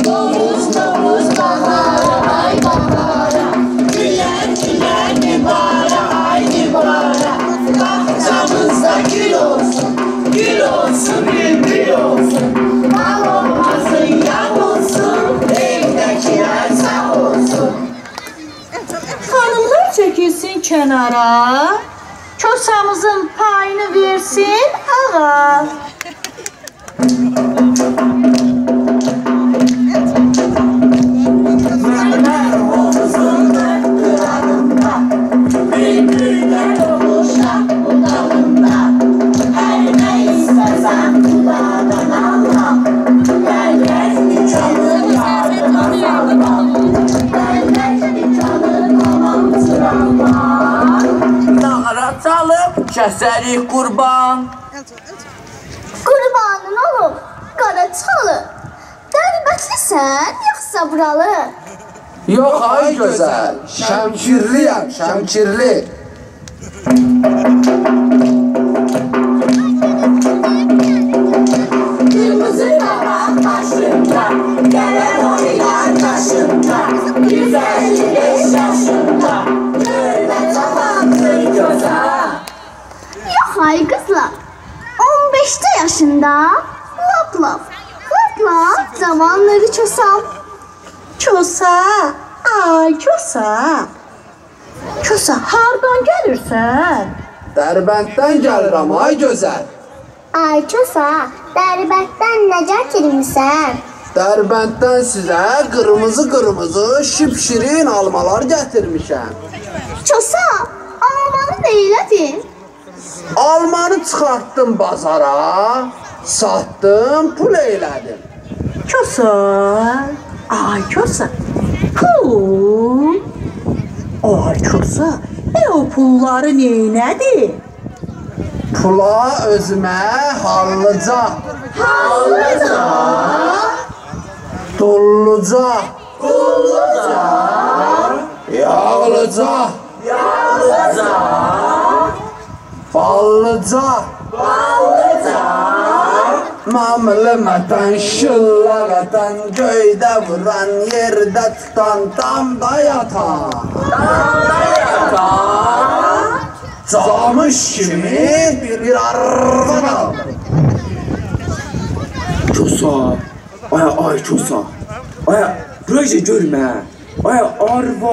Doğuz doğuz bahara, ay bahara. Güller güller dibara, ay dibara. Bahçamızda gül olsun, gül olsun, bülbül olsun. Bal olmasın, yağ olsun, evdekiler sağ olsun. Hanımlar çekilsin kenara, kosamızın payını versin ağa. Mermer omuzunda, kırağında, bülbüller oluşa budağında. Her ne istersen budağdan alma, gelmez bir çalı yardıma salma. Gelmez bir çalı tamam sıralma. Nağara çalıp kəsərik qurban. Qurbanın olub, qara çalı. Qəribətlisən, yoxsa buralı? Yox ay gözəl, şəmkirliyəm, şəmkirli. Kırmızı kabak başında, gelen oynar taşında. 155 yaşında, böyle tabandır göze. Yox ay qızlar, 15-də yaşında, lap, zamanları çosam. Kosa, ay kosa. Kosa, hardan gəlirsən? Dərbənddən gəlirəm ay gözəl. Ay çosa, Dərbətdən nə gətirmisən? Dərbənddən sizə qırmızı şipşirin almalar gətirmişəm. Çosa, almanı nə elədin? Almanı çıxartdım bazara, satdım, pul eylədim. Kosa, ay kosa. Pul. Ay kosa, o pulları neynədir? Pula özümə hallıca, dulluca, yağlıca, ballıca, mamlımədən, şıllağadan, göydə vuran, yerdə tutan, damda yatan. Camış kimi bir arvad aldım. Kosa, ay kosa. Ay, proje görmə. Ay arva.